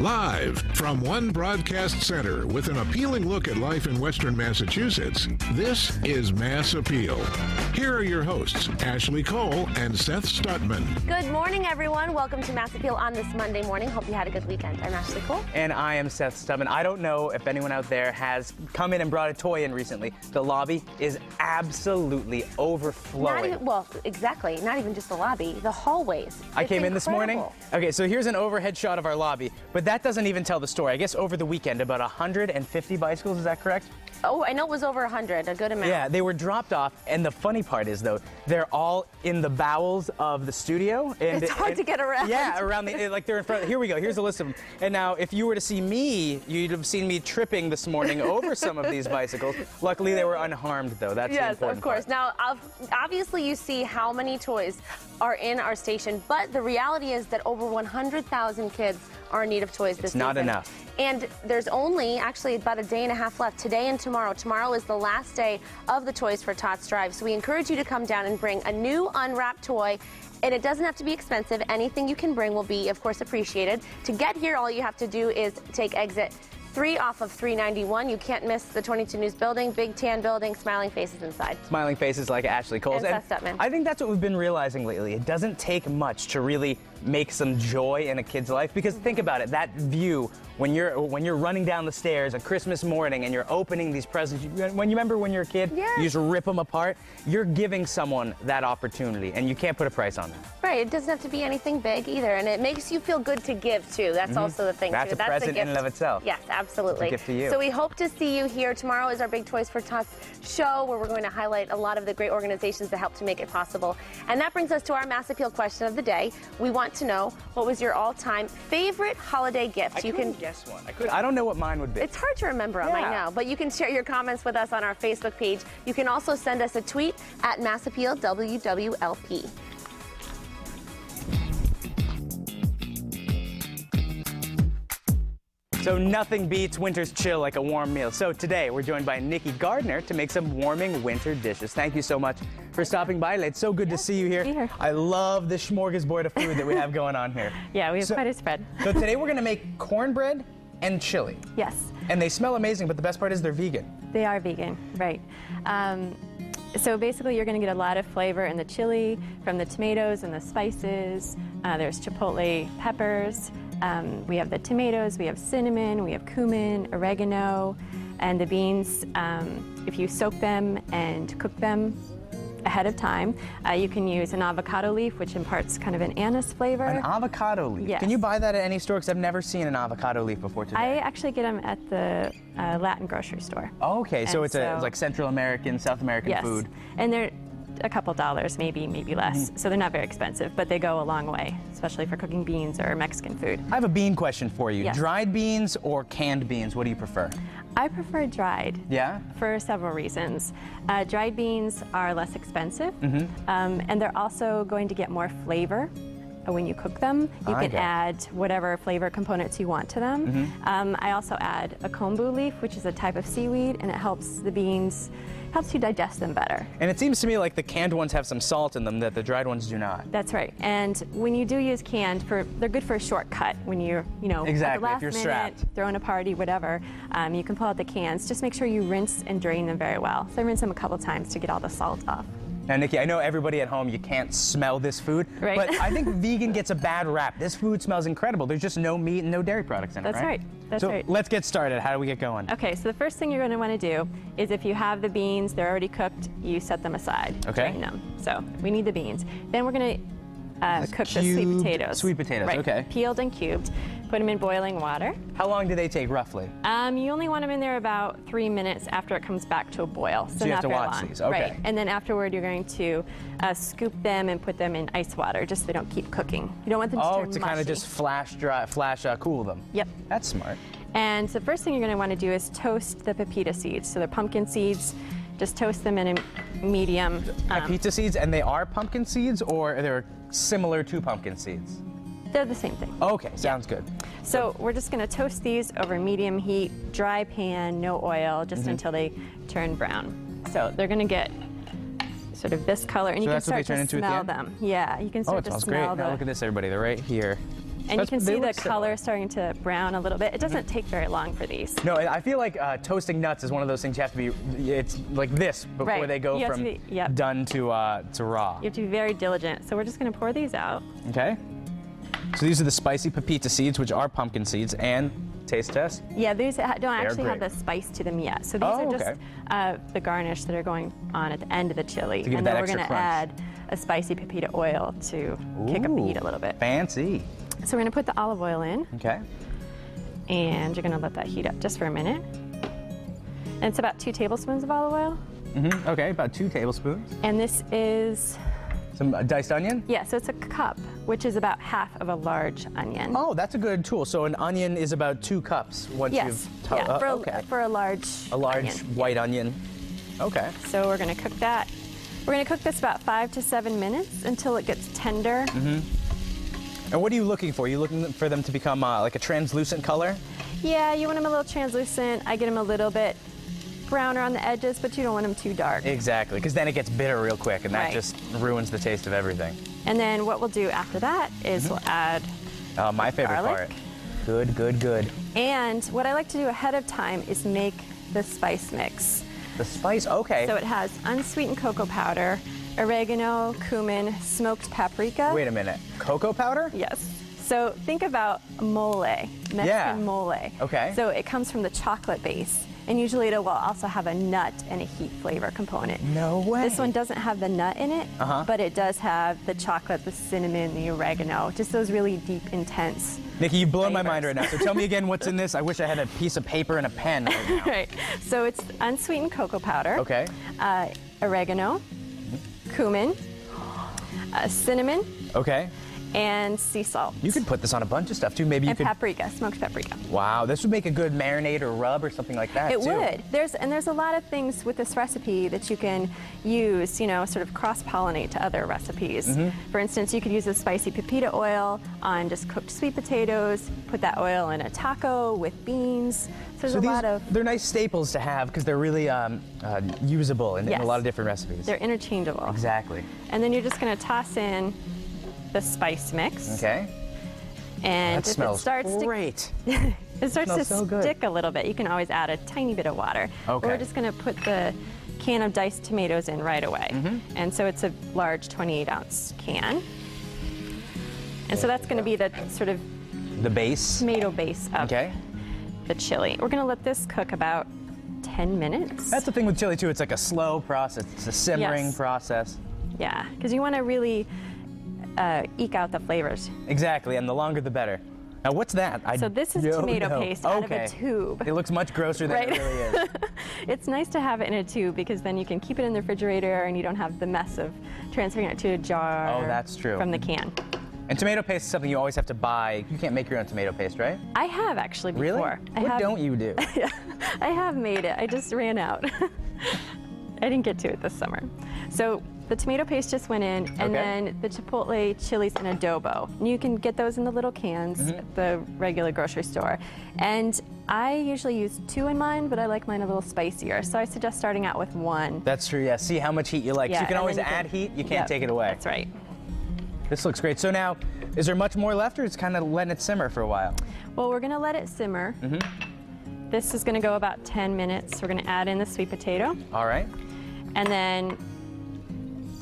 Live from one broadcast center with an appealing look at life in Western Massachusetts, this is Mass Appeal. Here are your hosts, Ashley Cole and Seth Stutman. Good morning, everyone. Welcome to Mass Appeal on this Monday morning. Hope you had a good weekend. I'm Ashley Cole. And I am Seth Stutman. I don't know if anyone out there has come in and brought a toy in recently. The lobby is absolutely overflowing. Exactly. Not even just the lobby, the hallways. I came in this morning. Okay, so here's an overhead shot of our lobby, but that doesn't even tell the story. I guess over the weekend, about 150 bicycles, is that correct? Oh, I know it was over 100, a good amount. Yeah, they were dropped off, and the funny part is, though, they're all in the bowels of the studio. And it's hard to get around. Yeah, around the, like they're in front. Here we go, here's a list of them. And now, if you were to see me, you'd have seen me tripping this morning over some of these bicycles. Luckily, they were unharmed, though. That's the important of course. part. Now, obviously, you see how many toys are in our station, but the reality is that over 100,000 kids are in need of toys this season. It's not enough. And there's only actually about a day and a half left, today and tomorrow. Tomorrow is the last day of the Toys for Tots drive, so we encourage you to come down and bring a new unwrapped toy. And it doesn't have to be expensive. Anything you can bring will be, of course, appreciated. To get here, all you have to do is take exit 3 off of 391. You can't miss the 22 News building, big tan building, smiling faces inside. Smiling faces like Ashley Cole. And Seth Stutman. I think that's what we've been realizing lately. It doesn't take much to really make some joy in a kid's life, because think about it, that view when you're running down the stairs a Christmas morning and you're opening these presents, when you remember when you're a kid, yes, you just rip them apart. You're giving someone that opportunity, and you can't put a price on that. Right, it doesn't have to be anything big either, and it makes you feel good to give too. That's also the thing. That's too. a present in and of itself. Yes, absolutely. It's a gift to you. So we hope to see you here. Tomorrow is our big Toys for Tots show, where we're going to highlight a lot of the great organizations that help to make it possible. And that brings us to our Mass Appeal question of the day. We want to know, what was your all-time favorite holiday gift? I couldn't guess one. I don't know what mine would be. It's hard to remember them, I know. But you can share your comments with us on our Facebook page. You can also send us a tweet at Mass Appeal WWLP. So nothing beats winter's chill like a warm meal. So today we're joined by Nikki Gardner to make some warming winter dishes. Thank you so much for stopping by. It's so good to see you here. I love the smorgasbord of food that we have going on here. Yeah, we have quite a spread. So today we're going to make cornbread and chili. Yes. And they smell amazing, but the best part is they're vegan. They are vegan, right. So basically you're going to get a lot of flavor in the chili from the tomatoes and the spices. There's chipotle peppers. We have the tomatoes, we have cinnamon, we have cumin, oregano, and the beans. If you soak them and cook them ahead of time, you can use an avocado leaf, which imparts kind of an anise flavor. An avocado leaf? Yes. Can you buy that at any store? Because I've never seen an avocado leaf before today. I actually get them at the Latin grocery store. Oh, okay, so it's like Central American, South American food. And they're a couple dollars, maybe less. So they're not very expensive, but they go a long way, especially for cooking beans or Mexican food. I have a bean question for you. Yes. Dried beans or canned beans? What do you prefer? I prefer dried. Yeah? For several reasons. Dried beans are less expensive, and they're also going to get more flavor when you cook them. You can add whatever flavor components you want to them. I also add a kombu leaf, which is a type of seaweed, and it helps the beans, helps you digest them better. And it seems to me like the canned ones have some salt in them that the dried ones do not. That's right. And when you do use canned, they're good for a shortcut when you're, exactly, at the last if you're minute, strapped, throwing a party, whatever. You can pull out the cans. Just make sure you rinse and drain them very well. So I rinse them a couple times to get all the salt off. Now, Nikki, I know everybody at home, you can't smell this food, right, but I think vegan gets a bad rap. This food smells incredible. There's just no meat and no dairy products in it, That's right. That's right. So let's get started. How do we get going? Okay, so the first thing you're going to want to do is, if you have the beans, they're already cooked, you set them aside. Okay. Drain them. So we need the beans. Then we're going to cook the sweet potatoes. Sweet potatoes, right. Okay. Peeled and cubed. Put them in boiling water. How long do they take, roughly? You only want them in there about 3 minutes after it comes back to a boil. So you not have to very watch long. these, okay. Right. And then afterward, you're going to scoop them and put them in ice water, just so they don't keep cooking. You don't want them to turn mushy. kind of just flash cool them. Yep. That's smart. And the first thing you're going to want to do is toast the pepita seeds. So they're pumpkin seeds. Just toast them in a medium. Pepita seeds, and they are pumpkin seeds, or they're similar to pumpkin seeds? They're the same thing. Okay, sounds good. So we're just going to toast these over medium heat, dry pan, no oil, just until they turn brown. So they're going to get sort of this color, and you can start to smell them. Yeah, you can start to smell great. Now look at this, everybody. They're right here. And you can see the color starting to brown a little bit. It doesn't take very long for these. No, I feel like toasting nuts is one of those things you have to be, it's like this before they go from done to raw. You have to be very diligent. So we're just going to pour these out. Okay. So these are the spicy pepita seeds, which are pumpkin seeds, and taste test. Yeah, these don't actually have the spice to them yet. So these are just the garnish that are going on at the end of the chili. And then we're going to add a spicy pepita oil to kick up the heat a little bit. Fancy. So we're going to put the olive oil in. Okay. And you're going to let that heat up just for a minute. And it's about 2 tablespoons of olive oil. Okay, about 2 tablespoons. And this is... some diced onion? Yeah, so it's a cup, which is about half of a large onion. Oh, that's a good tool. So an onion is about 2 cups once you've... for a large onion. White onion. Okay. So we're going to cook that. We're going to cook this about 5 to 7 minutes until it gets tender. And what are you looking for? Are you looking for them to become like a translucent color? Yeah, you want them a little translucent. I get them a little bit browner on the edges, but you don't want them too dark. Exactly, because then it gets bitter real quick, and that just ruins the taste of everything. And then what we'll do after that is we'll add my favorite part. Good, good, good. And what I like to do ahead of time is make the spice mix. The spice, okay. So it has unsweetened cocoa powder, oregano, cumin, smoked paprika. Wait a minute, cocoa powder? Yes. So think about mole, Mexican mole. Okay. So it comes from the chocolate base. And usually it will also have a nut and a heat flavor component. No way. This one doesn't have the nut in it, but it does have the chocolate, the cinnamon, the oregano, just those really deep, intense Nikki, you've blown my mind right now. So tell me again what's in this. I wish I had a piece of paper and a pen right now. Right. So it's unsweetened cocoa powder. Okay. Oregano, cumin, cinnamon. Okay. And sea salt. You could put this on a bunch of stuff too. Maybe you could. Paprika, smoked paprika. Wow, this would make a good marinade or rub or something like that. It would. There's a lot of things with this recipe that you can use, you know, sort of cross-pollinate to other recipes. For instance, you could use the spicy pepita oil on just cooked sweet potatoes. Put that oil in a taco with beans. So there's a lot of. They're nice staples to have because they're really usable in a lot of different recipes. They're interchangeable. Exactly. And then you're just going to toss in the spice mix. Okay. And that smells great. It starts to stick a little bit. You can always add a tiny bit of water. Okay. We're just going to put the can of diced tomatoes in right away. And so it's a large 28-ounce can. And so that's going to be the sort of the base tomato base of the chili. We're going to let this cook about 10 minutes. That's the thing with chili too. It's like a slow process. It's a simmering process. Yeah, because you want to really eke out the flavors. Exactly, and the longer the better. Now what's that? So this is tomato paste out of a tube. It looks much grosser than it really is. It's nice to have it in a tube because then you can keep it in the refrigerator and you don't have the mess of transferring it to a jar. Oh, that's true. From the can. And tomato paste is something you always have to buy. You can't make your own tomato paste, right? I have actually before. Really? What don't you do? I have made it. I just ran out. I didn't get to it this summer. So the tomato paste just went in, and then the chipotle chilies and adobo. And you can get those in the little cans at the regular grocery store. And I usually use 2 in mine, but I like mine a little spicier. So I suggest starting out with 1. That's true, yeah. See how much heat you like. Yeah, so you can always add heat, you can't take it away. That's right. This looks great. So now, is there much more left, or it's kind of letting it simmer for a while? Well, we're going to let it simmer. This is going to go about 10 minutes. We're going to add in the sweet potato. All right. And then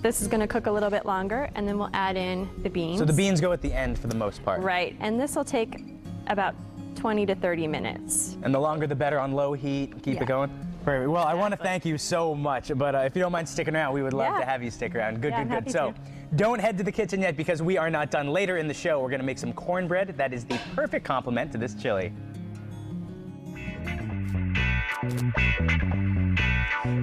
this is going to cook a little bit longer, and then we'll add in the beans. So the beans go at the end for the most part. Right, and this will take about 20 to 30 minutes. And the longer the better on low heat, keep it going? Perfect. Well, I want to thank you so much, but if you don't mind sticking around, we would love to have you stick around. Good, good. So don't head to the kitchen yet because we are not done. Later in the show, we're going to make some cornbread. That is the perfect complement to this chili.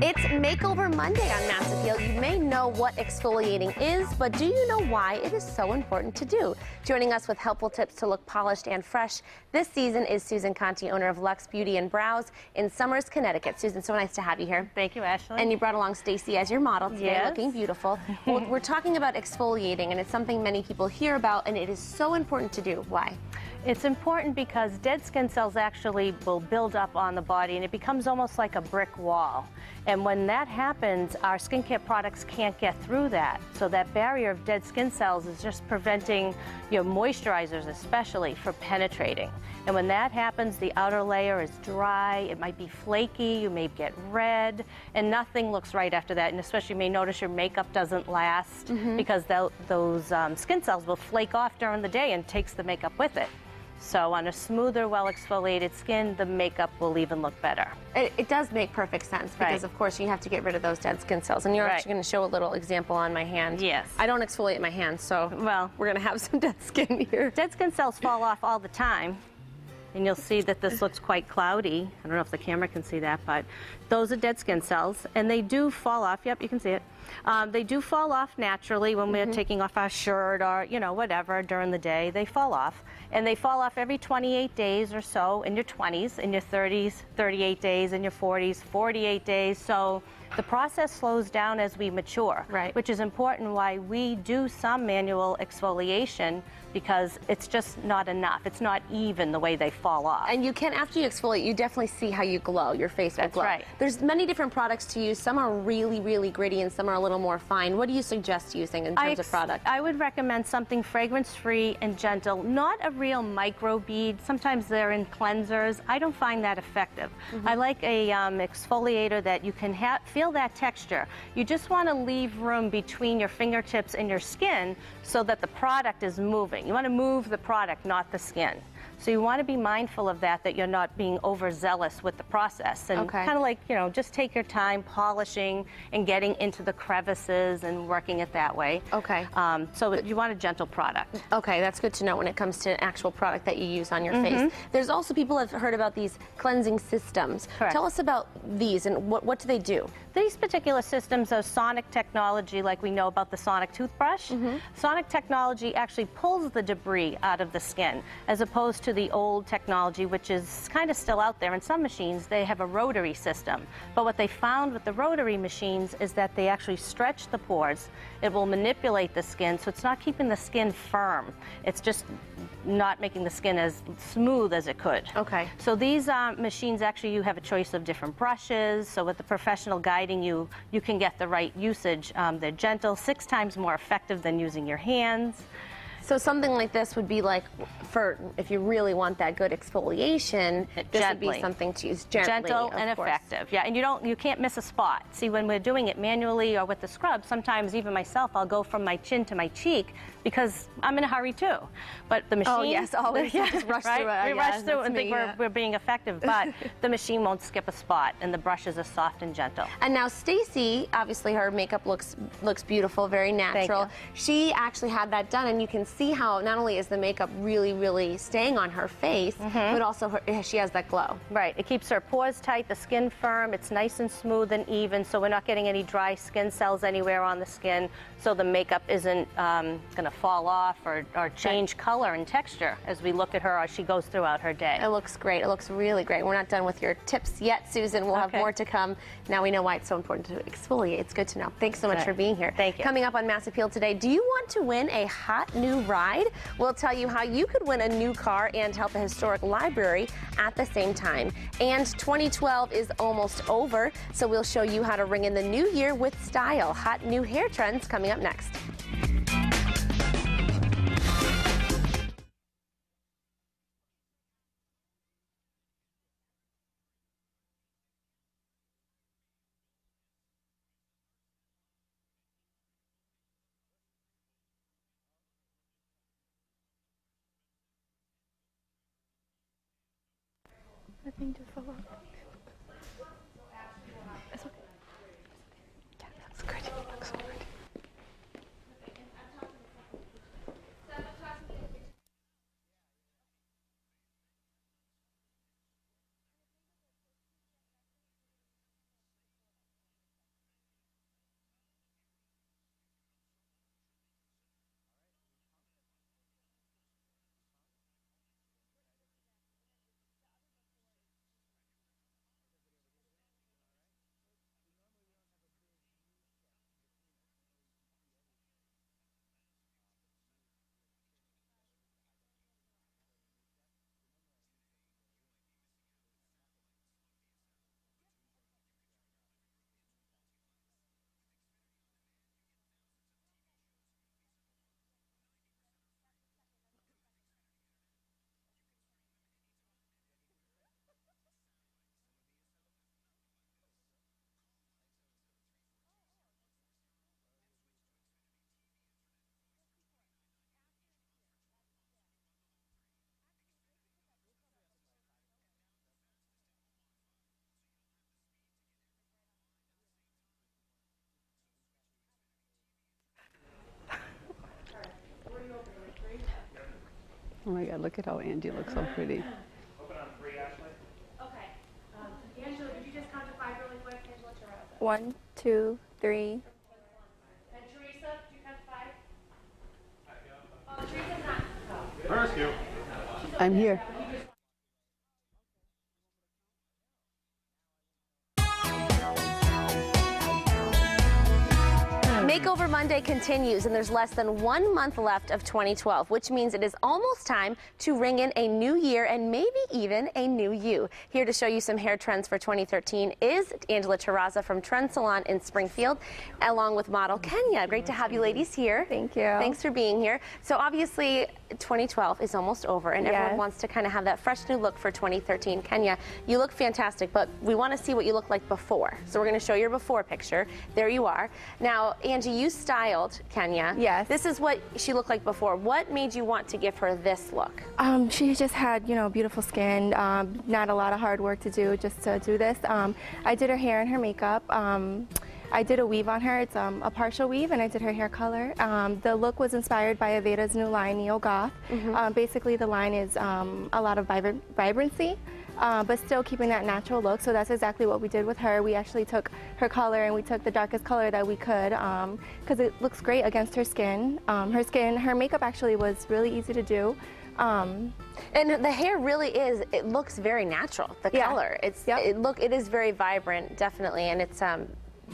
It's Makeover Monday on Mass Appeal. You may know what exfoliating is, but do you know why it is so important to do? Joining us with helpful tips to look polished and fresh this season is Susan Conti, owner of Luxe Beauty and Brows in Somers, Connecticut. Susan, so nice to have you here. Thank you, Ashley. And you brought along Stacy as your model today, looking beautiful. Well, we're talking about exfoliating, and it's something many people hear about, and it is so important to do. Why? It's important because dead skin cells actually will build up on the body and it becomes almost like a brick wall. And when that happens, our skincare products can't get through that. So that barrier of dead skin cells is just preventing your moisturizers especially from penetrating. And when that happens, the outer layer is dry, it might be flaky, you may get red, and nothing looks right after that. And especially you may notice your makeup doesn't last because those skin cells will flake off during the day and takes the makeup with it. So on a smoother, well-exfoliated skin, the makeup will even look better. It does make perfect sense because, of course, you have to get rid of those dead skin cells. And you're actually going to show a little example on my hand. Yes. I don't exfoliate my hands, so we're going to have some dead skin here. Dead skin cells fall off all the time. And you'll see that this looks quite cloudy. I don't know if the camera can see that, but those are dead skin cells, and they do fall off. Yep, you can see it. They do fall off naturally when we're taking off our shirt or, you know, whatever during the day. They fall off. And they fall off every 28 days or so in your 20s, in your 30s, 38 days, in your 40s, 48 days. So the process slows down as we mature, which is important why we do some manual exfoliation because it's just not enough. It's not even the way they fall off. And you can, after you exfoliate, you definitely see how you glow. Your face will glow. That's right. There's many different products to use. Some are really, really gritty and some are a little more fine. What do you suggest using in terms of product? I would recommend something fragrance-free and gentle, not a real micro bead. Sometimes they're in cleansers. I don't find that effective. I like a exfoliator that you can feel that texture. You just want to leave room between your fingertips and your skin so that the product is moving. You want to move the product, not the skin. So you want to be mindful of that you're not being overzealous with the process. And kind of like, you know, just take your time polishing and getting into the crevices and working it that way. So you want a gentle product. Okay, that's good to know when it comes to actual product that you use on your face. There's also, people have heard about these cleansing systems. Tell us about these and what do they do? These particular systems are sonic technology, like we know about the sonic toothbrush. Sonic technology actually pulls the debris out of the skin, as opposed to the old technology, which is kind of still out there. In some machines, they have a rotary system. But what they found with the rotary machines is that they actually stretch the pores. It will manipulate the skin, so it's not keeping the skin firm. It's just not making the skin as smooth as it could. So these machines, actually, you have a choice of different brushes. So with the professional guiding you, you can get the right usage. They're gentle, 6 times more effective than using your hands. So something like this would be like, for if you really want that good exfoliation, this would be something to use gently. Gentle and effective, yeah. And you can't miss a spot. See, when we're doing it manually or with the scrub, sometimes even myself, I'll go from my chin to my cheek because I'm in a hurry too. But the machine, oh yes, always just rush through it. We rush through and think we're being effective, but the machine won't skip a spot, and the brushes are soft and gentle. And now Stacy, obviously her makeup looks beautiful, very natural. She actually had that done, and you can see how not only is the makeup really, really staying on her face, but also she has that glow. Right. It keeps her pores tight, the skin firm. It's nice and smooth and even, so we're not getting any dry skin cells anywhere on the skin, so the makeup isn't going to fall off or change color and texture as we look at her as she goes throughout her day. It looks great. It looks really great. We're not done with your tips yet, Susan. We'll have more to come. Now we know why it's so important to exfoliate. It's good to know. Thanks so much for being here. Thank you. Coming up on Mass Appeal today, do you want to win a hot new ride? We'll tell you how you could win a new car and help a historic library at the same time. And 2012 is almost over, so we'll show you how to ring in the new year with style. Hot new hair trends coming up next. Nothing to follow up. It's okay. Yeah, it looks good. It looks so good. Oh my God, look at how Angie looks so pretty. Open on 3, Ashley. Okay. Angela, could you just count to 5 really quick? Angela Tarraza. 1, 2, 3. And Teresa, could you count to 5? Oh, Teresa's not. Rescue. I'm here. Makeover Monday continues, and there's less than 1 month left of 2012, which means it is almost time to ring in a new year and maybe even a new you. Here to show you some hair trends for 2013 is Angela Tarraza from Trends Salon in Springfield, along with model Kenya. Great to have you ladies here. Thank you. Thanks for being here. So obviously 2012 is almost over, and everyone wants to kind of have that fresh new look for 2013. Kenya, you look fantastic, but we want to see what you look like before. So we're going to show your before picture. There you are. Now, Angie, you styled Kenya. Yes. This is what she looked like before. What made you want to give her this look? She just had, beautiful skin, not a lot of hard work to do just to do this. I did her hair and her makeup. I did a weave on her. It's a partial weave, and I did her hair color. The look was inspired by Aveda's new line, Neo Goth. Basically, the line is a lot of vibrancy, but still keeping that natural look. So that's exactly what we did with her. We actually took her color and we took the darkest color that we could, because it looks great against her skin. Her makeup actually was really easy to do. And the hair really is, it looks very natural, the color. It is very vibrant, definitely, and it's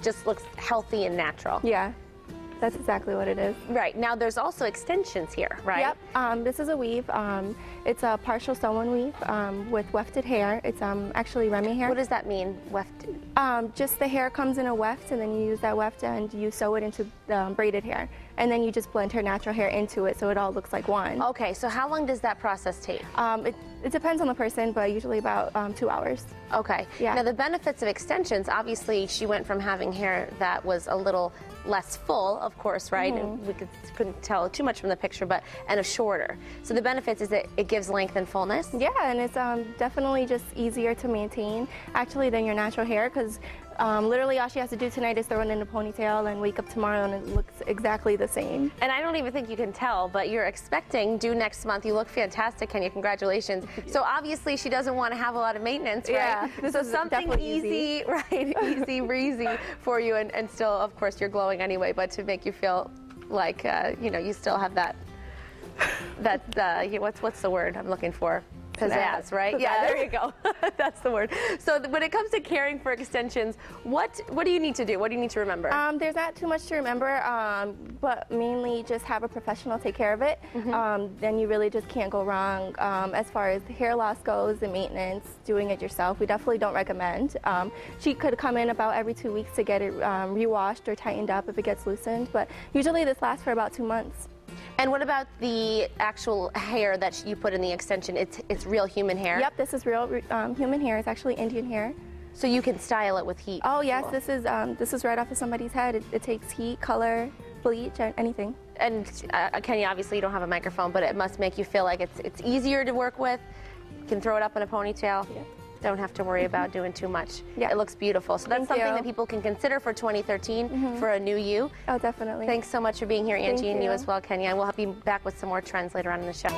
just looks healthy and natural. Yeah, that's exactly what it is. Right. Now there's also extensions here, right? Yep. This is a weave. It's a partial sew-in weave with wefted hair. It's actually Remy hair. What does that mean, wefted? Just the hair comes in a weft, and then you use that weft and you sew it into braided hair. And then you just blend her natural hair into it so it all looks like one. Okay, so how long does that process take? It depends on the person, but usually about 2 hours. Okay. Yeah. Now the benefits of extensions, obviously she went from having hair that was a little less full, of course, right? And we couldn't tell too much from the picture, and a shorter. So the benefits is that it gives length and fullness? Yeah, and it's definitely just easier to maintain actually than your natural hair, because literally all she has to do tonight is throw it in a ponytail and wake up tomorrow and it looks exactly the same. And I don't even think you can tell, but you're expecting due next month. You look fantastic, Kenya. Congratulations. So obviously she doesn't want to have a lot of maintenance, right? Yeah, so something easy, right? Easy breezy for you, and still, of course, you're glowing anyway, but to make you feel like, you still have that what's the word I'm looking for? Pizzazz, right? Yeah, there you go. That's the word. So when it comes to caring for extensions, what do you need to do? What do you need to remember? There's not too much to remember, but mainly just have a professional take care of it. Then you really just can't go wrong. As far as the hair loss goes, the maintenance, doing it yourself, we definitely don't recommend. She could come in about every 2 weeks to get it rewashed or tightened up if it gets loosened, but usually this lasts for about 2 months. And what about the actual hair that you put in the extension? It's real human hair? Yep, this is real human hair. It's actually Indian hair. So you can style it with heat? Oh yes, this is right off of somebody's head. It takes heat, color, bleach, anything. And Kenya, obviously you don't have a microphone, but it must make you feel like it's easier to work with. You can throw it up in a ponytail. Yeah. Don't have to worry about doing too much. Yeah. It looks beautiful. So that's something that people can consider for 2013 for a new you. Oh, definitely. Thanks so much for being here, Angie, and you as well, Kenya. And we'll be back with some more trends later on in the show.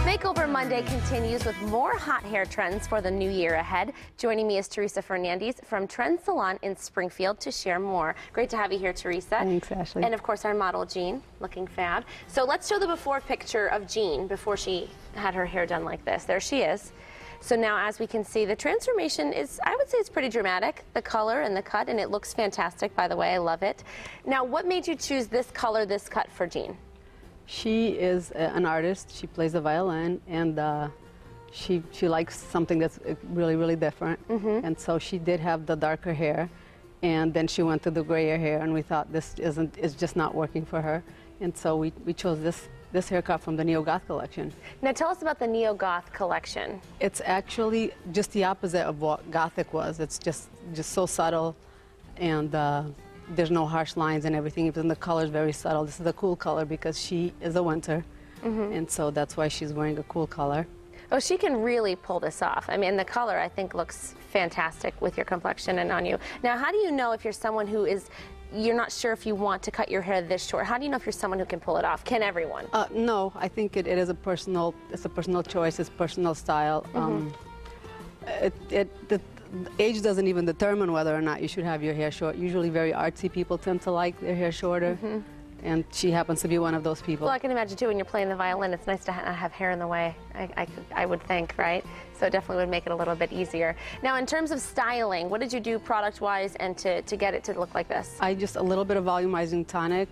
Makeover Monday continues with more hot hair trends for the new year ahead. Joining me is Teresa Fernandes from Trends Salon in Springfield to share more. Great to have you here, Teresa. Thanks, Ashley. And of course, our model, Jean, looking fab. So let's show the before picture of Jean before she had her hair done like this. There she is. So now, as we can see, the transformation is, I would say it's pretty dramatic, the color and the cut, and it looks fantastic, by the way. I love it. Now, what made you choose this color, this cut for Jean? She is an artist. She plays the violin, and she likes something that's really, really different. And so she did have the darker hair, and then she went to the grayer hair, and we thought this is just not working for her. And so we chose this haircut from the Neo Goth collection. Now tell us about the Neo Goth collection. It's actually just the opposite of what Gothic was. It's just so subtle, and there's no harsh lines and everything. Even the color is very subtle. This is a cool color because she is a winter, and so that's why she's wearing a cool color. Oh, she can really pull this off. I mean, the color, I think, looks fantastic with your complexion and on you. Now, how do you know if you're someone who is, you're not sure if you want to cut your hair this short. How do you know if you're someone who can pull it off? Can everyone? No, I think it is a personal choice. It's personal style. The age doesn't even determine whether or not you should have your hair short. Usually very artsy people tend to like their hair shorter. And she happens to be one of those people. Well, I can imagine too, when you're playing the violin, it's nice to not have hair in the way, I would think, right? So it definitely would make it a little bit easier. Now, in terms of styling, what did you do product-wise and to get it to look like this? Just a little bit of volumizing tonic,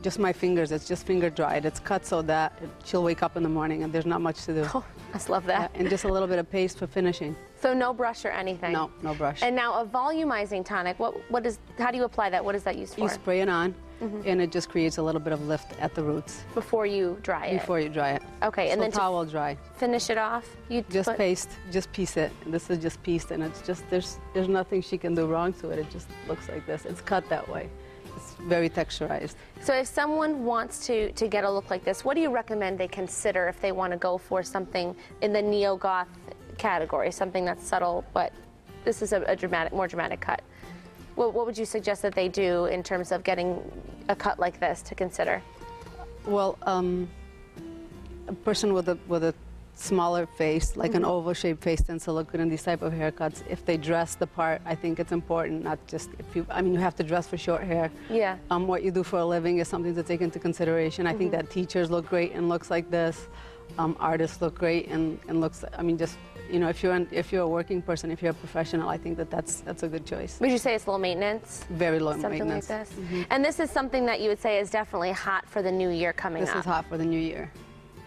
just my fingers. It's just finger dried. It's cut so that she'll wake up in the morning and there's not much to do. Oh, I just love that. And just a little bit of paste for finishing. So no brush or anything? No, no brush. And now a volumizing tonic, how do you apply that? What is that used for? You spray it on, and it just creates a little bit of lift at the roots. Before you dry it? Before you dry it. Okay, so and then towel dry. Finish it off? You just paste, just piece it. This is just pieced, and it's just, there's nothing she can do wrong to it. It just looks like this. It's cut that way. It's very texturized. So if someone wants to get a look like this, what do you recommend they consider if they want to go for something in the neo-goth category, something that's subtle, but this is a more dramatic cut? What would you suggest that they do in terms of getting a cut like this to consider? Well, a person with a smaller face, like an oval-shaped face, tends to look good in these type of haircuts. If they dress the part, I think it's important, not just you have to dress for short hair. Yeah. What you do for a living is something to take into consideration. I think that teachers look great in looks like this. Artists look great and looks, just, if you're a working person, if you're a professional, I think that's a good choice. Would you say it's low maintenance? Very low maintenance. Something like this? And this is something that you would say is definitely hot for the new year coming up? This is hot for the new year.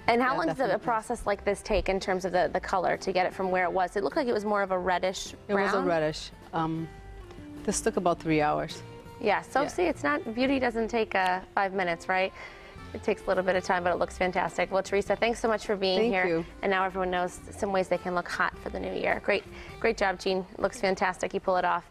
And how long does a process like this take in terms of the color to get it from where it was? It looked like it was more of a reddish brown. It was a reddish. This took about 3 hours. Yeah, so see, it's not, beauty doesn't take 5 minutes, right? It takes a little bit of time, but it looks fantastic. Well, Teresa, thanks so much for being here. Thank you. And now everyone knows some ways they can look hot for the new year. Great job, Jean. Looks fantastic. You pull it off.